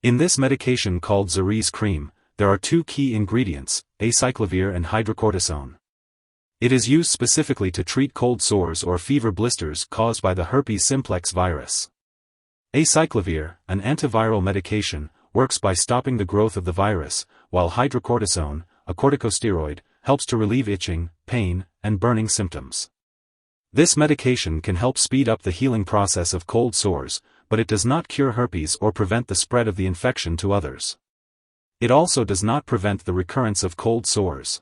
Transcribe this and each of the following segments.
In this medication called Xerese Cream, there are two key ingredients, Acyclovir and hydrocortisone. It is used specifically to treat cold sores or fever blisters caused by the herpes simplex virus. Acyclovir, an antiviral medication, works by stopping the growth of the virus, while hydrocortisone, a corticosteroid, helps to relieve itching, pain, and burning symptoms. This medication can help speed up the healing process of cold sores, but it does not cure herpes or prevent the spread of the infection to others. It also does not prevent the recurrence of cold sores.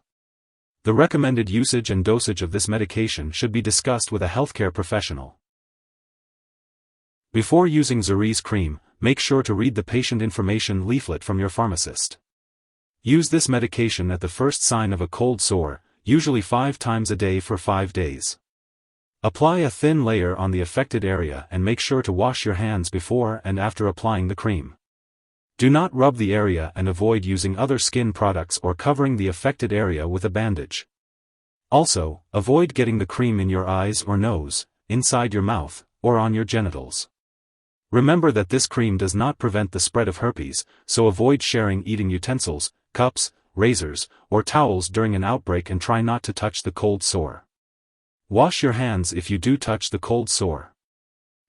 The recommended usage and dosage of this medication should be discussed with a healthcare professional. Before using Xerese Cream, make sure to read the patient information leaflet from your pharmacist. Use this medication at the first sign of a cold sore, usually 5 times a day for 5 days. Apply a thin layer on the affected area and make sure to wash your hands before and after applying the cream. Do not rub the area and avoid using other skin products or covering the affected area with a bandage. Also, avoid getting the cream in your eyes or nose, inside your mouth, or on your genitals. Remember that this cream does not prevent the spread of herpes, so avoid sharing eating utensils, cups, razors, or towels during an outbreak and try not to touch the cold sore. Wash your hands if you do touch the cold sore.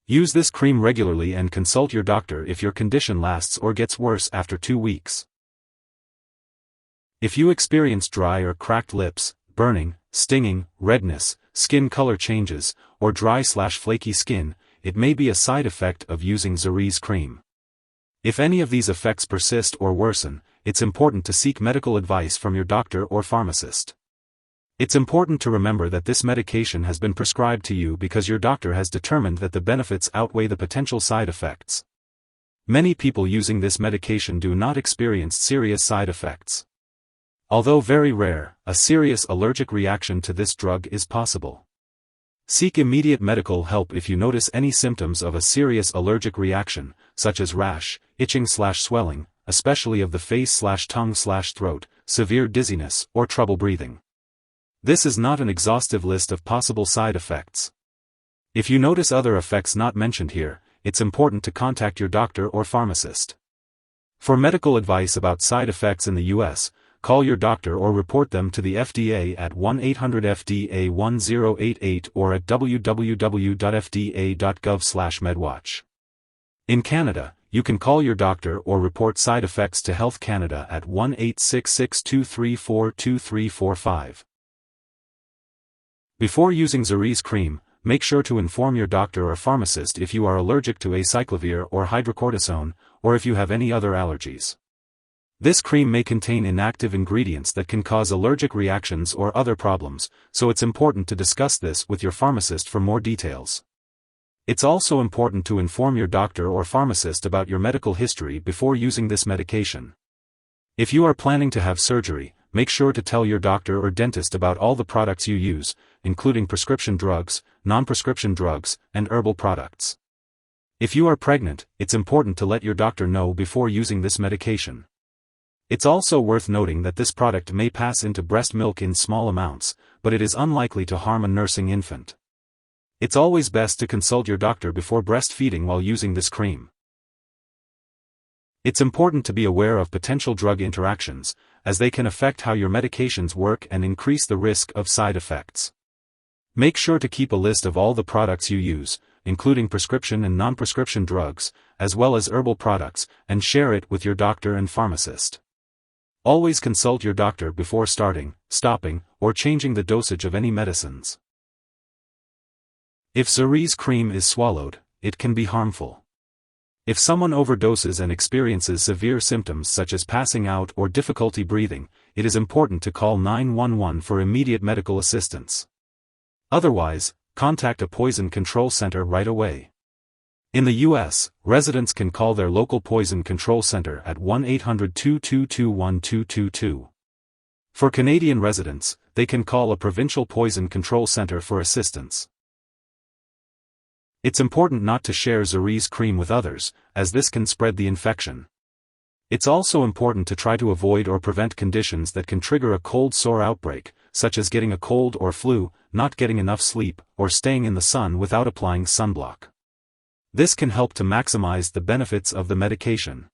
Use this cream regularly and consult your doctor if your condition lasts or gets worse after 2 weeks. If you experience dry or cracked lips, burning, stinging, redness, skin color changes, or dry/flaky skin, it may be a side effect of using Xerese Cream. If any of these effects persist or worsen, it's important to seek medical advice from your doctor or pharmacist. It's important to remember that this medication has been prescribed to you because your doctor has determined that the benefits outweigh the potential side effects. Many people using this medication do not experience serious side effects. Although very rare, a serious allergic reaction to this drug is possible. Seek immediate medical help if you notice any symptoms of a serious allergic reaction, such as rash, itching/swelling, especially of the face/tongue/throat, severe dizziness, or trouble breathing. This is not an exhaustive list of possible side effects. If you notice other effects not mentioned here, it's important to contact your doctor or pharmacist. For medical advice about side effects in the U.S., call your doctor or report them to the FDA at 1-800-FDA-1088 or at www.fda.gov/medwatch. In Canada, you can call your doctor or report side effects to Health Canada at 1-866-234-2345. Before using Xerese Cream, make sure to inform your doctor or pharmacist if you are allergic to acyclovir or hydrocortisone, or if you have any other allergies. This cream may contain inactive ingredients that can cause allergic reactions or other problems, so it's important to discuss this with your pharmacist for more details. It's also important to inform your doctor or pharmacist about your medical history before using this medication. If you are planning to have surgery, make sure to tell your doctor or dentist about all the products you use, including prescription drugs, non-prescription drugs, and herbal products. If you are pregnant, it's important to let your doctor know before using this medication. It's also worth noting that this product may pass into breast milk in small amounts, but it is unlikely to harm a nursing infant. It's always best to consult your doctor before breastfeeding while using this cream. It's important to be aware of potential drug interactions, as they can affect how your medications work and increase the risk of side effects. Make sure to keep a list of all the products you use, including prescription and non-prescription drugs, as well as herbal products, and share it with your doctor and pharmacist. Always consult your doctor before starting, stopping, or changing the dosage of any medicines. If Xerese Cream is swallowed, it can be harmful. If someone overdoses and experiences severe symptoms such as passing out or difficulty breathing, it is important to call 911 for immediate medical assistance. Otherwise, contact a poison control center right away. In the U.S., residents can call their local poison control center at 1-800-222-1222. For Canadian residents, they can call a provincial poison control center for assistance. It's important not to share Xerese Cream with others, as this can spread the infection. It's also important to try to avoid or prevent conditions that can trigger a cold sore outbreak, such as getting a cold or flu, not getting enough sleep, or staying in the sun without applying sunblock. This can help to maximize the benefits of the medication.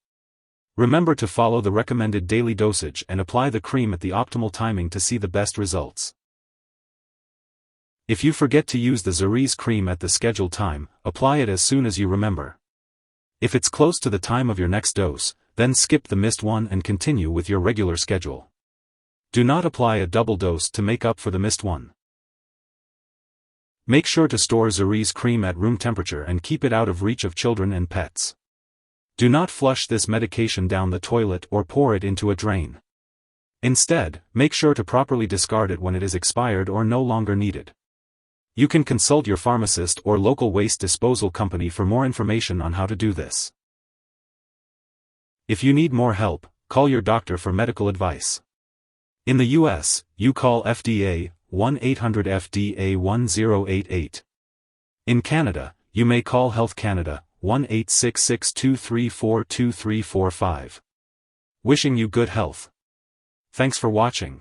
Remember to follow the recommended daily dosage and apply the cream at the optimal timing to see the best results. If you forget to use the Xerese cream at the scheduled time, apply it as soon as you remember. If it's close to the time of your next dose, then skip the missed one and continue with your regular schedule. Do not apply a double dose to make up for the missed one. Make sure to store Xerese cream at room temperature and keep it out of reach of children and pets. Do not flush this medication down the toilet or pour it into a drain. Instead, make sure to properly discard it when it is expired or no longer needed. You can consult your pharmacist or local waste disposal company for more information on how to do this. If you need more help, call your doctor for medical advice. In the US, you call FDA 1-800-FDA-1088. In Canada, you may call Health Canada 1-866-234-2345. Wishing you good health. Thanks for watching.